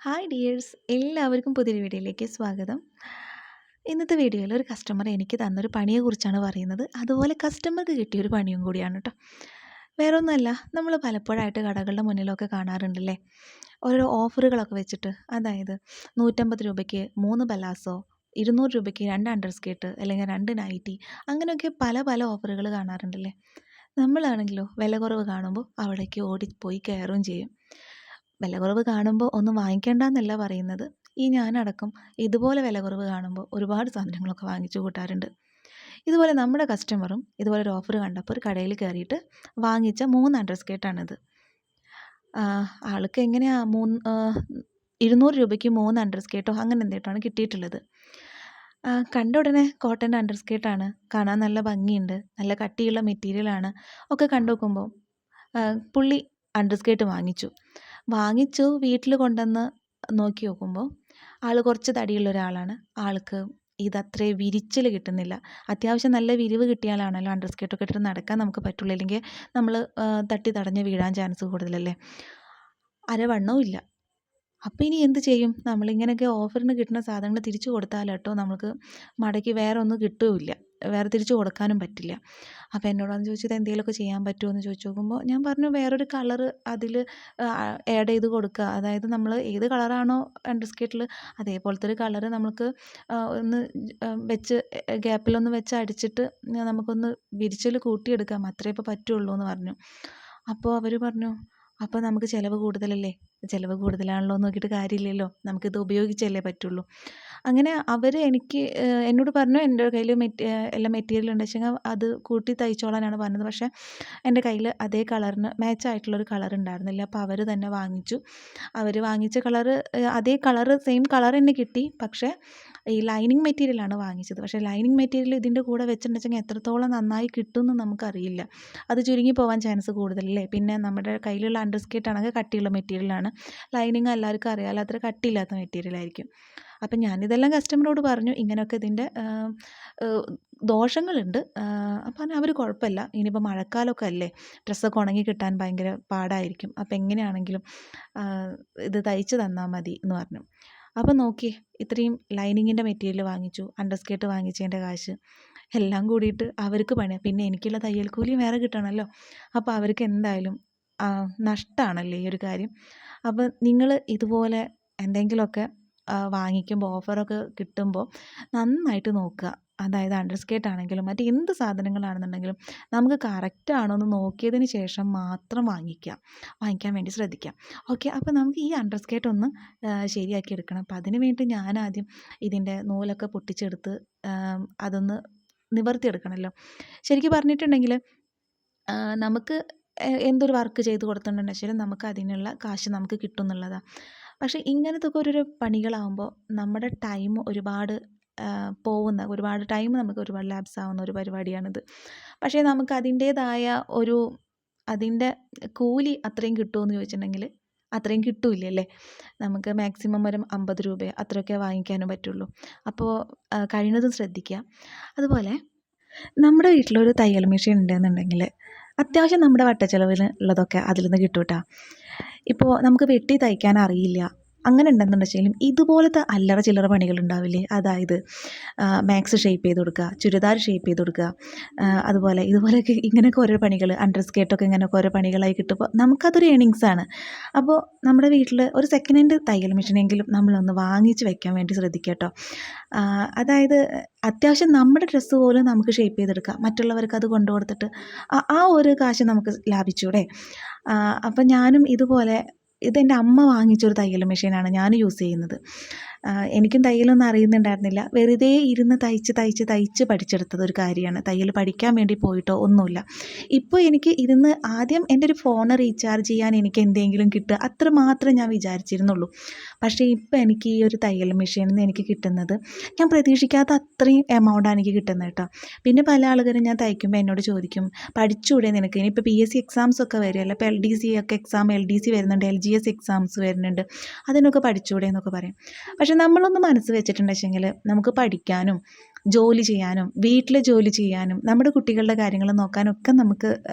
Hi dears, എല്ലാവർക്കും പുതിയൊരു വീഡിയോയിലേക്ക് സ്വാഗതം. ഇന്നത്തെ വീഡിയോയിൽ ഒരു കസ്റ്റമർ എനിക്ക് തന്നൊരു പണിയെക്കുറിച്ചാണ് പറയുന്നത്. അതുപോലെ കസ്റ്റമർക്ക് കിട്ടിയൊരു പണിയും കൂടിയാണ് കേട്ടോ. വേറെ ഒന്നുമല്ല, നമ്മൾ പലപ്പോഴായിട്ട് കടകളുടെ മുന്നിലൊക്കെ കാണാറുണ്ടല്ലേ, ഓരോ ഓഫറുകളൊക്കെ വെച്ചിട്ട്. അതായത് 150 രൂപയ്ക്ക് 3 പലാസോ, 200 രൂപയ്ക്ക് 2 അണ്ടർ സ്കേർട്ട്, അല്ലെങ്കിൽ 2 നൈറ്റി, അങ്ങനെയൊക്കെ പല പല ഓഫറുകൾ കാണാറുണ്ടല്ലേ. നമ്മളാണെങ്കിലോ വില കുറവ് കാണുമ്പോൾ അവിടേക്ക് ഓടിപ്പോയി കയറുകയും ചെയ്യും. വില കുറവ് കാണുമ്പോൾ ഒന്നും വാങ്ങിക്കേണ്ടെന്നല്ല പറയുന്നത്. ഞാനടക്കം ഇതുപോലെ വില കുറവ് കാണുമ്പോൾ ഒരുപാട് സാധനങ്ങളൊക്കെ വാങ്ങിച്ചു കൂട്ടാറുണ്ട്. ഇതുപോലെ നമ്മുടെ കസ്റ്റമറും ഇതുപോലെ ഒരു ഓഫർ കണ്ടപ്പോൾ ഒരു കടയിൽ കയറിയിട്ട് വാങ്ങിച്ച 3 അണ്ടർ സ്കേർട്ടാണിത്. ആൾക്ക് എങ്ങനെയാണ് 200 രൂപയ്ക്ക് 3 അണ്ടർ സ്കേർട്ടോ അങ്ങനെ എന്തിട്ടാണ് കിട്ടിയിട്ടുള്ളത്. കണ്ട ഉടനെ കോട്ടൻ്റെ അണ്ടർ സ്കേർട്ടാണ്, കാണാൻ നല്ല ഭംഗിയുണ്ട്, നല്ല കട്ടിയുള്ള മെറ്റീരിയലാണ് ഒക്കെ കണ്ടു നോക്കുമ്പോൾ പുള്ളി അണ്ടർ സ്കേർട്ട് വാങ്ങിച്ചു വീട്ടിൽ കൊണ്ടുവന്ന് നോക്കി നോക്കുമ്പോൾ ആൾ കുറച്ച് തടിയുള്ള ഒരാളാണ്. ആൾക്ക് ഇതത്രേ വിരിച്ചിൽ കിട്ടുന്നില്ല. അത്യാവശ്യം നല്ല വിരിവ് കിട്ടിയാലാണല്ലോ അണ്ടർ സ്കേർട്ടൊക്കെ ഇട്ടിട്ട് നടക്കാൻ നമുക്ക് പറ്റുള്ളൂ. അല്ലെങ്കിൽ നമ്മൾ തട്ടി തടഞ്ഞ് വീഴാൻ ചാൻസ് കൂടുതലല്ലേ. അരവണ്ണവും ഇല്ല. അപ്പോൾ ഇനി എന്ത് ചെയ്യും? നമ്മളിങ്ങനെയൊക്കെ ഓഫറിന് കിട്ടുന്ന സാധനങ്ങൾ തിരിച്ചു കൊടുത്താൽ കേട്ടോ നമുക്ക് മടക്കി വേറെ ഒന്നും കിട്ടുകയില്ല, വേറെ തിരിച്ചു കൊടുക്കാനും പറ്റില്ല. അപ്പോൾ എന്നോടാന്ന് ചോദിച്ചത് എന്തെങ്കിലുമൊക്കെ ചെയ്യാൻ പറ്റുമോ എന്ന് ചോദിച്ചു നോക്കുമ്പോൾ ഞാൻ പറഞ്ഞു വേറൊരു കളറ് അതിൽ ആഡ് ചെയ്ത് കൊടുക്കുക. അതായത് നമ്മൾ ഏത് കളറാണോ അണ്ടർ സ്കേർട്ടിൽ അതേപോലത്തെ ഒരു കളറ് നമുക്ക് ഒന്ന് വെച്ച് ഗ്യാപ്പിലൊന്ന് വെച്ച് അടിച്ചിട്ട് നമുക്കൊന്ന് വിരിച്ചൽ കൂട്ടിയെടുക്കാം, അത്രേ ഇപ്പോൾ പറ്റുള്ളൂ എന്ന് പറഞ്ഞു. അപ്പോൾ അവർ പറഞ്ഞു, അപ്പോൾ നമുക്ക് ചിലവ് കൂടുതലല്ലേ. ചിലവ് കൂടുതലാണല്ലോ എന്ന് നോക്കിയിട്ട് കാര്യമില്ലല്ലോ, നമുക്കിത് ഉപയോഗിച്ചല്ലേ പറ്റുള്ളൂ. അങ്ങനെ അവർ എന്നോട് പറഞ്ഞു എൻ്റെ കയ്യിൽ എല്ലാ മെറ്റീരിയൽ ഉണ്ട് വെച്ചെങ്കിൽ അത് കൂട്ടി തയ്ച്ചോളാനാണ് പറഞ്ഞത്. പക്ഷേ എൻ്റെ കയ്യിൽ അതേ കളറിന് മാച്ചായിട്ടുള്ളൊരു കളർ ഉണ്ടായിരുന്നില്ല. അപ്പോൾ അവർ തന്നെ വാങ്ങിച്ചു. അവർ വാങ്ങിച്ച കളറ് അതേ കളറ് സെയിം കളർ തന്നെ കിട്ടി. പക്ഷേ ഈ ലൈനിങ് മെറ്റീരിയലാണ് വാങ്ങിച്ചത്. പക്ഷേ ലൈനിങ് മെറ്റീരിയൽ ഇതിൻ്റെ കൂടെ വെച്ചിട്ടുണ്ടെങ്കിൽ എത്രത്തോളം നന്നായി കിട്ടുമെന്ന് നമുക്കറിയില്ല. അത് ചുരുങ്ങി പോകാൻ ചാൻസ് കൂടുതലല്ലേ. പിന്നെ നമ്മുടെ കയ്യിലുള്ള അണ്ടർ സ്കേർട്ട് ആണെങ്കിൽ കട്ടിയുള്ള മെറ്റീരിയലാണ്. ലൈനിങ് എല്ലാവർക്കും അറിയാമല്ലോ, അത്ര കട്ടിയില്ലാത്ത മെറ്റീരിയലായിരിക്കും. അപ്പം ഞാനിതെല്ലാം കസ്റ്റമറോട് പറഞ്ഞു, ഇങ്ങനെയൊക്കെ ഇതിൻ്റെ ദോഷങ്ങളുണ്ട്. അപ്പം അവർ കുഴപ്പമില്ല, ഇനിയിപ്പോൾ മഴക്കാലമൊക്കെ അല്ലേ, ഡ്രസ്സൊക്കെ ഉണങ്ങി കിട്ടാൻ ഭയങ്കര പാടായിരിക്കും, അപ്പം എങ്ങനെയാണെങ്കിലും ഇത് തയ്ച്ച് തന്നാൽ മതി എന്ന് പറഞ്ഞു. അപ്പം നോക്കി, ഇത്രയും ലൈനിങ്ങിൻ്റെ മെറ്റീരിയൽ വാങ്ങിച്ചു, അണ്ടർ സ്കേർട്ട് വാങ്ങിച്ചതിൻ്റെ കാശ് എല്ലാം കൂടിയിട്ട് അവർക്ക് പണിയാണ്. പിന്നെ എനിക്കുള്ള തയ്യൽ കൂലി വേറെ കിട്ടണമല്ലോ. അപ്പോൾ അവർക്ക് എന്തായാലും നഷ്ടമാണല്ലേ ഈ ഒരു കാര്യം. അപ്പം നിങ്ങൾ ഇതുപോലെ എന്തെങ്കിലുമൊക്കെ വാങ്ങിക്കുമ്പോൾ ഓഫറൊക്കെ കിട്ടുമ്പോൾ നന്നായിട്ട് നോക്കുക. അതായത് അണ്ടർ സ്കേർട്ട് ആണെങ്കിലും മറ്റ് എന്ത് സാധനങ്ങളാണെന്നുണ്ടെങ്കിലും നമുക്ക് കറക്റ്റ് ആണോ എന്ന് നോക്കിയതിന് ശേഷം മാത്രം വാങ്ങിക്കാൻ വേണ്ടി ശ്രദ്ധിക്കാം. ഓക്കെ, അപ്പോൾ നമുക്ക് ഈ അണ്ടർ സ്കേർട്ട് ഒന്ന് ശരിയാക്കി എടുക്കണം. അപ്പോൾ അതിന് വേണ്ടി ഞാനാദ്യം ഇതിൻ്റെ നൂലൊക്കെ പൊട്ടിച്ചെടുത്ത് അതൊന്ന് നിവർത്തിയെടുക്കണമല്ലോ. ശരിക്കും പറഞ്ഞിട്ടുണ്ടെങ്കിൽ നമുക്ക് എന്തൊരു വർക്ക് ചെയ്ത് കൊടുത്തിട്ടുണ്ടെങ്കിൽ നമുക്ക് അതിനുള്ള കാശ് നമുക്ക് കിട്ടും എന്നുള്ളതാണ്. പക്ഷേ ഇങ്ങനത്തെ ഒരു പണികളാകുമ്പോൾ നമ്മുടെ ടൈം ഒരുപാട് ഒരുപാട് ടൈം നമുക്ക് ഒരുപാട് ലാപ്സ് ആവുന്ന ഒരു പരിപാടിയാണിത്. പക്ഷേ നമുക്ക് അതിൻ്റെ കൂലി അത്രയും കിട്ടുമോ എന്ന് ചോദിച്ചിട്ടുണ്ടെങ്കിൽ അത്രയും കിട്ടില്ലല്ലേ. നമുക്ക് മാക്സിമം ഒരു 50 രൂപ അത്രയൊക്കെ വാങ്ങിക്കാനും പറ്റുള്ളൂ. അപ്പോൾ കഴിയുന്നതും ശ്രദ്ധിക്കുക. അതുപോലെ നമ്മുടെ വീട്ടിലൊരു തയ്യൽ മെഷീൻ ഉണ്ടെന്നുണ്ടെങ്കിൽ അത്യാവശ്യം നമ്മുടെ വട്ടച്ചെലവിന് ഉള്ളതൊക്കെ അതിൽ നിന്ന് കിട്ടും കേട്ടോ. ഇപ്പോൾ നമുക്ക് വെട്ടി തയ്ക്കാൻ അറിയില്ല, അങ്ങനെ ഉണ്ടെന്നുണ്ടെങ്കിലും ഇതുപോലത്തെ അല്ലറ ചില്ലറ പണികളുണ്ടാവില്ലേ. അതായത് മാക്സ് ഷേപ്പ് ചെയ്ത് കൊടുക്കുക, ചുരിദാർ ഷേപ്പ് ചെയ്ത് കൊടുക്കുക, അതുപോലെ ഇതുപോലെയൊക്കെ ഇങ്ങനെയൊക്കെ ഓരോ പണികൾ, അണ്ടർ സ്കേർട്ടൊക്കെ ഇങ്ങനെയൊക്കെ ഓരോ പണികളായി കിട്ടുമ്പോൾ നമുക്കതൊരു ഏണിങ്സാണ്. അപ്പോൾ നമ്മുടെ വീട്ടിൽ ഒരു സെക്കൻഡ് ഹാൻഡ് തയ്യൽ മെഷീനെങ്കിലും നമ്മളൊന്ന് വാങ്ങിച്ച് വെക്കാൻ വേണ്ടി ശ്രദ്ധിക്കുക കേട്ടോ. അതായത് അത്യാവശ്യം നമ്മുടെ ഡ്രസ്സ് പോലും നമുക്ക് ഷേപ്പ് ചെയ്തെടുക്കാം, മറ്റുള്ളവർക്ക് അത് കൊണ്ടു കൊടുത്തിട്ട് ആ ഒരു കാശ് നമുക്ക് ലാഭിച്ചൂടെ. അപ്പം ഞാനും ഇതെൻ്റെ അമ്മ വാങ്ങിച്ചൊരു തയ്യൽ മെഷീനാണ് ഞാൻ യൂസ് ചെയ്യുന്നത്. എനിക്കും തയ്യലൊന്നും അറിയുന്നുണ്ടായിരുന്നില്ല, വെറുതെ ഇരുന്ന് തയ്ച്ച് പഠിച്ചെടുത്തത് ഒരു കാര്യമാണ്. തയ്യൽ പഠിക്കാൻ വേണ്ടി പോയിട്ടോ ഒന്നുമില്ല. ഇപ്പോൾ എനിക്ക് ഇരുന്ന് ആദ്യം എൻ്റെ ഒരു ഫോൺ റീചാർജ് ചെയ്യാൻ എനിക്ക് എന്തെങ്കിലും കിട്ടുക അത്ര മാത്രമേ ഞാൻ വിചാരിച്ചിരുന്നുള്ളൂ. പക്ഷേ ഇപ്പോൾ എനിക്ക് ഈ ഒരു തയ്യൽ മെഷീനിൽ നിന്ന് എനിക്ക് കിട്ടുന്നത് ഞാൻ പ്രതീക്ഷിക്കാത്ത അത്രയും എമൗണ്ടാണ് എനിക്ക് കിട്ടുന്നത് കേട്ടോ. പിന്നെ പല ആളുകളും ഞാൻ തയ്ക്കുമ്പോൾ എന്നോട് ചോദിക്കും, പഠിച്ചുകൂടെ നിനക്ക്, ഇനിയിപ്പോൾ PSC എക്സാംസ് ഒക്കെ വരുമല്ലോ, ഇപ്പോൾ LDC ഒക്കെ എക്സാം LDC വരുന്നുണ്ട്, LGS എക്സാംസ് വരുന്നുണ്ട്, അതിനൊക്കെ പഠിച്ചുകൂടെ എന്നൊക്കെ പറയും. പക്ഷേ പക്ഷെ നമ്മളൊന്ന് മനസ്സ് വെച്ചിട്ടുണ്ടെങ്കിൽ നമുക്ക് പഠിക്കാനും ജോലി ചെയ്യാനും വീട്ടിലെ ജോലി ചെയ്യാനും നമ്മുടെ കുട്ടികളുടെ കാര്യങ്ങൾ നോക്കാനൊക്കെ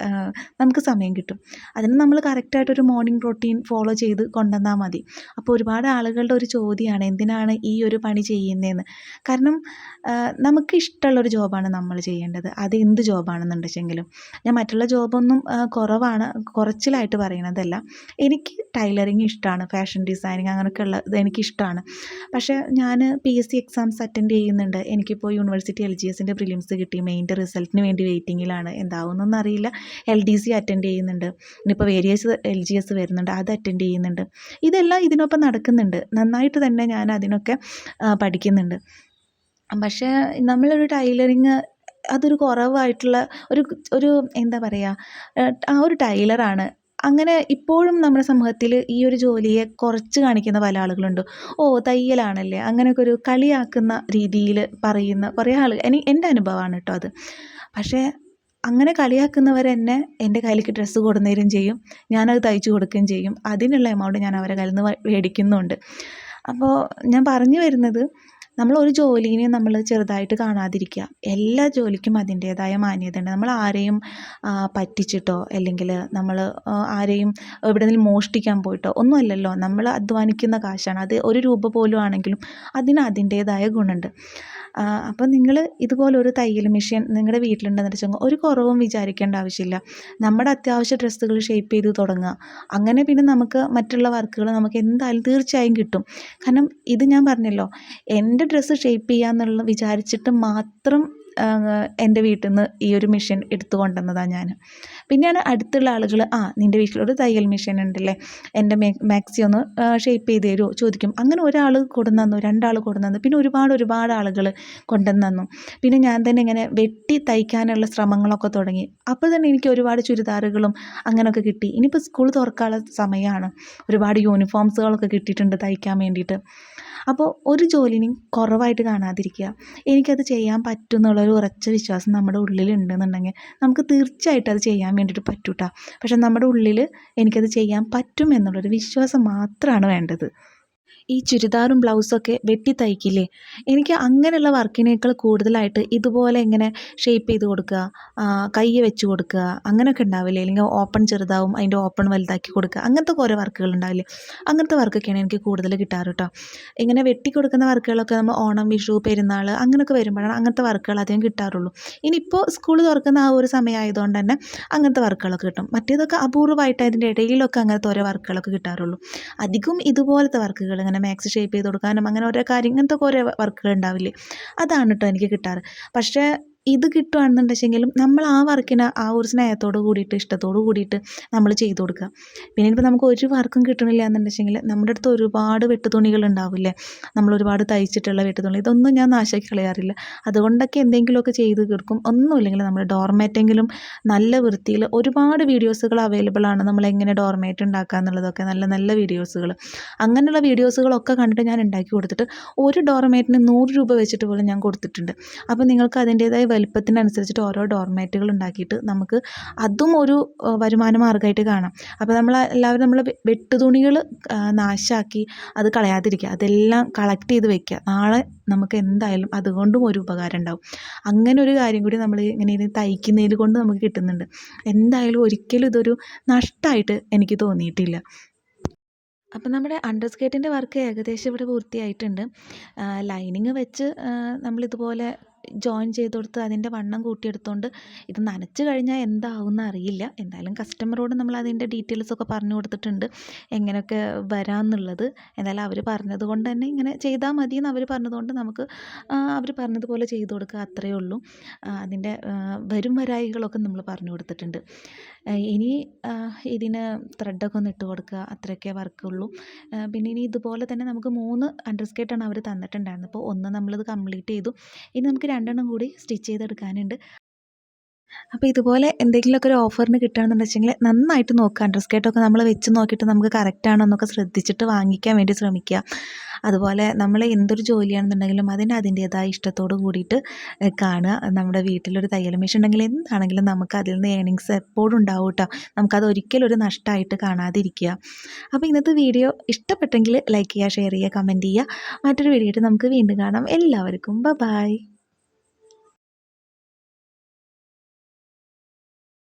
നമുക്ക് സമയം കിട്ടും. അതിന് നമ്മൾ കറക്റ്റായിട്ടൊരു മോർണിംഗ് റൊട്ടീൻ ഫോളോ ചെയ്ത് കൊണ്ടുവന്നാൽ മതി. അപ്പോൾ ഒരുപാട് ആളുകളുടെ ഒരു ചോദ്യമാണ് എന്തിനാണ് ഈ ഒരു പണി ചെയ്യുന്നതെന്ന്. കാരണം നമുക്ക് ഇഷ്ടമുള്ളൊരു ജോബാണ് നമ്മൾ ചെയ്യേണ്ടത്. അത് എന്ത് ജോബാണെന്നുണ്ടെങ്കിലും. ഞാൻ മറ്റുള്ള ജോബൊന്നും കുറച്ചിലായിട്ട് പറയണതല്ല. എനിക്ക് ടൈലറിങ് ഇഷ്ടമാണ്, ഫാഷൻ ഡിസൈനിങ് അങ്ങനെയൊക്കെ ഉള്ളത് എനിക്കിഷ്ടമാണ്. പക്ഷേ ഞാൻ PSC എക്സാംസ് അറ്റൻഡ് ചെയ്യുന്നുണ്ട്. എനിക്കിപ്പോൾ യൂണിവേഴ്സിറ്റി LGSൻ്റെ പ്രിലിംസ് കിട്ടി. മെയിൻ്റെ റിസൾട്ടിന് വേണ്ടി വെയിറ്റിങ്ങിലാണ്. എന്താവുമെന്നൊന്നും അറിയില്ല. LDC അറ്റൻഡ് ചെയ്യുന്നുണ്ട്. ഇനിയിപ്പോൾ വേരിയസ് LGS വരുന്നുണ്ട്, അത് അറ്റൻഡ് ചെയ്യുന്നുണ്ട്. ഇതെല്ലാം ഇതിനൊപ്പം നടക്കുന്നുണ്ട്. നന്നായിട്ട് തന്നെ ഞാൻ അതിനൊക്കെ പഠിക്കുന്നുണ്ട്. പക്ഷേ നമ്മളൊരു ടൈലറിങ് അതൊരു കുറവായിട്ടുള്ള ഒരു ഒരു എന്താ പറയുക, ആ ഒരു ടൈലറാണ്. അങ്ങനെ ഇപ്പോഴും നമ്മുടെ സമൂഹത്തിൽ ഈ ഒരു ജോലിയെ കുറച്ച് കാണിക്കുന്ന പല ആളുകളുണ്ട്. ഓ തയ്യലാണല്ലേ, അങ്ങനെയൊക്കെ ഒരു കളിയാക്കുന്ന രീതിയിൽ പറയുന്ന കുറേ എൻ്റെ അനുഭവമാണ് കേട്ടോ അത്. പക്ഷേ അങ്ങനെ കളിയാക്കുന്നവരെന്നെ എൻ്റെ കയ്യിലേക്ക് ഡ്രസ്സ് കൊടുന്നേരും ചെയ്യും, ഞാനത് തയ്ച്ചു കൊടുക്കുകയും ചെയ്യും. അതിനുള്ള എമൗണ്ട് ഞാൻ അവരെ കയ്യിൽ നിന്ന് മേടിക്കുന്നുമുണ്ട്. അപ്പോൾ ഞാൻ പറഞ്ഞു വരുന്നത്, നമ്മൾ ഒരു ജോലിനെ നമ്മൾ ചെറുതായിട്ട് കാണാതിരിക്കുക. എല്ലാ ജോലിക്കും അതിൻ്റേതായ മാന്യതയുണ്ട്. നമ്മൾ ആരെയും പറ്റിച്ചിട്ടോ അല്ലെങ്കിൽ നമ്മൾ ആരെയും എവിടെയെങ്കിലും മോഷ്ടിക്കാൻ പോയിട്ടോ ഒന്നുമല്ലല്ലോ. നമ്മൾ അധ്വാനിക്കുന്ന കാശാണ്. അത് 1 രൂപ പോലും ആണെങ്കിലും അതിന് അതിൻ്റേതായ ഗുണമുണ്ട്. അപ്പോൾ നിങ്ങൾ ഇതുപോലൊരു തയ്യൽ മെഷീൻ നിങ്ങളുടെ വീട്ടിലുണ്ടെന്ന് വെച്ചാൽ ഒരു കുറവും വിചാരിക്കേണ്ട ആവശ്യമില്ല. നമ്മുടെ അത്യാവശ്യ ഡ്രസ്സുകൾ ഷേപ്പ് ചെയ്ത് തുടങ്ങുക. അങ്ങനെ പിന്നെ നമുക്ക് മറ്റുള്ള വർക്കുകൾ നമുക്ക് എന്തായാലും തീർച്ചയായും കിട്ടും. കാരണം ഇത് ഞാൻ പറഞ്ഞല്ലോ, എൻ്റെ ഡ്രസ്സ് ഷേപ്പ് ചെയ്യാമെന്നുള്ള വിചാരിച്ചിട്ട് മാത്രം എൻ്റെ വീട്ടിൽ നിന്ന് ഈ ഒരു മെഷീൻ എടുത്തു കൊണ്ടുവന്നതാണ് ഞാൻ. പിന്നെയാണ് അടുത്തുള്ള ആളുകൾ നിൻ്റെ വീട്ടിലൊരു തയ്യൽ മെഷീൻ ഉണ്ടല്ലേ, എൻ്റെ മാക്സി ഒന്ന് ഷേപ്പ് ചെയ്ത് തരുമോ ചോദിക്കും. അങ്ങനെ ഒരാൾ കൊണ്ടുവന്നു തന്നു, 2 ആൾ കൊണ്ടുവന്നു തന്നു, പിന്നെ ഒരുപാട് ആളുകൾ കൊണ്ടുവന്നു തന്നു. പിന്നെ ഞാൻ തന്നെ ഇങ്ങനെ വെട്ടി തയ്ക്കാനുള്ള ശ്രമങ്ങളൊക്കെ തുടങ്ങി. അപ്പോൾ തന്നെ എനിക്ക് ഒരുപാട് ചുരിദാറുകളും അങ്ങനെയൊക്കെ കിട്ടി. ഇനിയിപ്പോൾ സ്കൂൾ തുറക്കാനുള്ള സമയമാണ്. ഒരുപാട് യൂണിഫോംസുകളൊക്കെ കിട്ടിയിട്ടുണ്ട് തയ്ക്കാൻ വേണ്ടിയിട്ട്. അപ്പോൾ ഒരു ജോലിനെയും കുറവായിട്ട് കാണാതിരിക്കുക. എനിക്കത് ചെയ്യാൻ പറ്റും എന്നുള്ളൊരു ഉറച്ച വിശ്വാസം നമ്മുടെ ഉള്ളിലുണ്ടെന്നുണ്ടെങ്കിൽ നമുക്ക് തീർച്ചയായിട്ടും അത് ചെയ്യാൻ വേണ്ടിയിട്ട് പറ്റും കേട്ടോ. പക്ഷെ നമ്മുടെ ഉള്ളിൽ എനിക്കത് ചെയ്യാൻ പറ്റും എന്നുള്ളൊരു വിശ്വാസം മാത്രമാണ് വേണ്ടത്. ഈ ചുരിദാറും ബ്ലൗസൊക്കെ വെട്ടി തയ്ക്കില്ലേ, എനിക്ക് അങ്ങനെയുള്ള വർക്കിനേക്കാൾ കൂടുതലായിട്ട് ഇതുപോലെ ഇങ്ങനെ ഷേപ്പ് ചെയ്ത് കൊടുക്കുക, കൈ വെച്ച് കൊടുക്കുക, അങ്ങനെയൊക്കെ ഉണ്ടാവില്ലേ. അല്ലെങ്കിൽ ഓപ്പൺ ചെറുതാവും അതിൻ്റെ ഓപ്പൺ വലുതാക്കി കൊടുക്കുക, അങ്ങനത്തെ കുറേ വർക്കുകൾ ഉണ്ടാവില്ലേ. അങ്ങനത്തെ വർക്കൊക്കെയാണ് എനിക്ക് കൂടുതൽ കിട്ടാറ് കേട്ടോ. ഇങ്ങനെ വെട്ടി കൊടുക്കുന്ന വർക്കുകളൊക്കെ നമ്മൾ ഓണം, വിഷു, പെരുന്നാൾ അങ്ങനെയൊക്കെ വരുമ്പോഴാണ് അങ്ങനത്തെ വർക്കുകൾ അധികം കിട്ടാറുള്ളൂ. ഇനിയിപ്പോൾ സ്കൂൾ തുറക്കുന്ന ആ ഒരു സമയമായതുകൊണ്ട് തന്നെ അങ്ങനത്തെ വർക്കുകളൊക്കെ കിട്ടും. മറ്റേതൊക്കെ അപൂർവമായിട്ട് അതിൻ്റെ ഇടയിലൊക്കെ അങ്ങനത്തെ ഓരോ വർക്കുകളൊക്കെ കിട്ടാറുള്ളൂ. അധികം ഇതുപോലത്തെ വർക്കുകൾ ഇങ്ങനെ മാക്സ് ഷേപ്പ് ചെയ്ത് കൊടുക്കാനും അങ്ങനെ ഓരോ കാര്യം ഇങ്ങനത്തെ കുറേ വർക്കുകൾ ഉണ്ടാവില്ലേ, അതാണ് കേട്ടോ എനിക്ക് കിട്ടാറ്. പക്ഷേ ഇത് കിട്ടുകയാണെന്നുണ്ടെങ്കിലും നമ്മൾ ആ വർക്കിന് ആ ഒരു സ്നേഹത്തോട് കൂടിയിട്ട് ഇഷ്ടത്തോട് കൂടിയിട്ട് നമ്മൾ ചെയ്തു കൊടുക്കുക. പിന്നെ ഇപ്പോൾ നമുക്ക് ഒരു വർക്കും കിട്ടണില്ല എന്നുണ്ടെങ്കിൽ നമ്മുടെ അടുത്ത് ഒരുപാട് വെട്ടുതുണികൾ ഉണ്ടാവില്ലേ, നമ്മൾ ഒരുപാട് തയ്ച്ചിട്ടുള്ള വെട്ടുതുണി, ഇതൊന്നും ഞാൻ നാശാക്കി കളയാറില്ല. അതുകൊണ്ടൊക്കെ എന്തെങ്കിലുമൊക്കെ ചെയ്ത് കൊടുക്കും. ഒന്നുമില്ലെങ്കിൽ നമ്മൾ ഡോർമാറ്റെങ്കിലും നല്ല വൃത്തിയിൽ ഒരുപാട് വീഡിയോസുകൾ അവൈലബിൾ ആണ്. നമ്മളെങ്ങനെ ഡോർമാറ്റ് ഉണ്ടാക്കുക എന്നുള്ളതൊക്കെ നല്ല നല്ല വീഡിയോസുകൾ, അങ്ങനെയുള്ള വീഡിയോസുകളൊക്കെ കണ്ടിട്ട് ഞാൻ ഉണ്ടാക്കി കൊടുത്തിട്ട് ഒരു ഡോർമാറ്റിന് 100 രൂപ വെച്ചിട്ട് പോലും ഞാൻ കൊടുത്തിട്ടുണ്ട്. അപ്പോൾ നിങ്ങൾക്ക് അതിൻ്റേതായ വലുപ്പത്തിനനുസരിച്ചിട്ട് ഓരോ ഡോർമാറ്റുകൾ ഉണ്ടാക്കിയിട്ട് നമുക്ക് അതും ഒരു വരുമാന മാർഗ്ഗമായിട്ട് കാണാം. അപ്പോൾ എല്ലാവരും നമ്മൾ വെട്ടുതുണികൾ നാശാക്കി അത് കളയാതിരിക്കുക, അതെല്ലാം കളക്ട് ചെയ്ത് വെക്കുക. നാളെ നമുക്ക് എന്തായാലും അതുകൊണ്ടും ഒരു ഉപകാരം ഉണ്ടാവും. അങ്ങനെ ഒരു കാര്യം കൂടി നമ്മൾ ഇങ്ങനെ തയ്ക്കുന്നതിൽ കൊണ്ട് നമുക്ക് കിട്ടുന്നുണ്ട്. എന്തായാലും ഒരിക്കലും ഇതൊരു നഷ്ടമായിട്ട് എനിക്ക് തോന്നിയിട്ടില്ല. അപ്പം നമ്മുടെ അണ്ടർ സ്കേർട്ടിൻ്റെ വർക്ക് ഏകദേശം ഇവിടെ പൂർത്തിയായിട്ടുണ്ട്. ലൈനിങ് വെച്ച് നമ്മളിതുപോലെ ജോയിൻ ചെയ്ത് കൊടുത്ത് അതിൻ്റെ വണ്ണം കൂട്ടിയെടുത്തുകൊണ്ട് ഇത് നനച്ച് കഴിഞ്ഞാൽ എന്താവുമെന്ന് അറിയില്ല. എന്തായാലും കസ്റ്റമറോട് നമ്മൾ അതിൻ്റെ ഡീറ്റെയിൽസൊക്കെ പറഞ്ഞു കൊടുത്തിട്ടുണ്ട്, എങ്ങനെയൊക്കെ വരാമെന്നുള്ളത്. എന്തായാലും അവർ പറഞ്ഞത് കൊണ്ട് തന്നെ ഇങ്ങനെ ചെയ്താൽ മതി എന്ന് അവർ പറഞ്ഞതുകൊണ്ട് നമുക്ക് അവർ പറഞ്ഞതുപോലെ ചെയ്ത് കൊടുക്കുക, അത്രയേ ഉള്ളൂ. അതിൻ്റെ വരും വരായികളൊക്കെ നമ്മൾ പറഞ്ഞു കൊടുത്തിട്ടുണ്ട്. ഇനി ഇതിന് ത്രെഡൊക്കെ ഒന്ന് ഇട്ട് കൊടുക്കുക, അത്രയൊക്കെ വർക്കുള്ളൂ. പിന്നെ ഇനി ഇതുപോലെ തന്നെ നമുക്ക് 3 അണ്ടർ സ്കേർട്ടാണ് അവർ തന്നിട്ടുണ്ടായിരുന്നത്. അപ്പോൾ ഒന്ന് നമ്മളിത് കംപ്ലീറ്റ് ചെയ്തു. ഇനി നമുക്ക് 2 കൂടി സ്റ്റിച്ച് ചെയ്തെടുക്കാനുണ്ട്. അപ്പോൾ ഇതുപോലെ എന്തെങ്കിലുമൊക്കെ ഒരു ഓഫറിന് കിട്ടുകയാണെന്ന് വെച്ചെങ്കിൽ നന്നായിട്ട് നോക്കുക. ഡ്രസ് കേട്ടൊക്കെ നമ്മൾ വെച്ച് നോക്കിയിട്ട് നമുക്ക് കറക്റ്റ് ആണോ എന്നൊക്കെ ശ്രദ്ധിച്ചിട്ട് വാങ്ങിക്കാൻ വേണ്ടി ശ്രമിക്കുക. അതുപോലെ നമ്മൾ എന്തൊരു ജോലിയാണെന്നുണ്ടെങ്കിലും അതിന് അതിൻ്റേതായ ഇഷ്ടത്തോട് കൂടിയിട്ട് കാണുക. നമ്മുടെ വീട്ടിലൊരു തയ്യൽ മെഷീൻ ഉണ്ടെങ്കിൽ എന്താണെങ്കിലും നമുക്ക് അതിൽ നിന്ന് ഏണിങ്സ് എപ്പോഴും ഉണ്ടാവും കേട്ടോ. നമുക്കത് ഒരിക്കലും ഒരു നഷ്ടമായിട്ട് കാണാതിരിക്കുക. അപ്പോൾ ഇന്നത്തെ വീഡിയോ ഇഷ്ടപ്പെട്ടെങ്കിൽ ലൈക്ക് ചെയ്യുക, ഷെയർ ചെയ്യുക, കമൻറ്റ് ചെയ്യുക. മറ്റൊരു വീഡിയോ ആയിട്ട് നമുക്ക് വീണ്ടും കാണാം. എല്ലാവർക്കും ബൈ.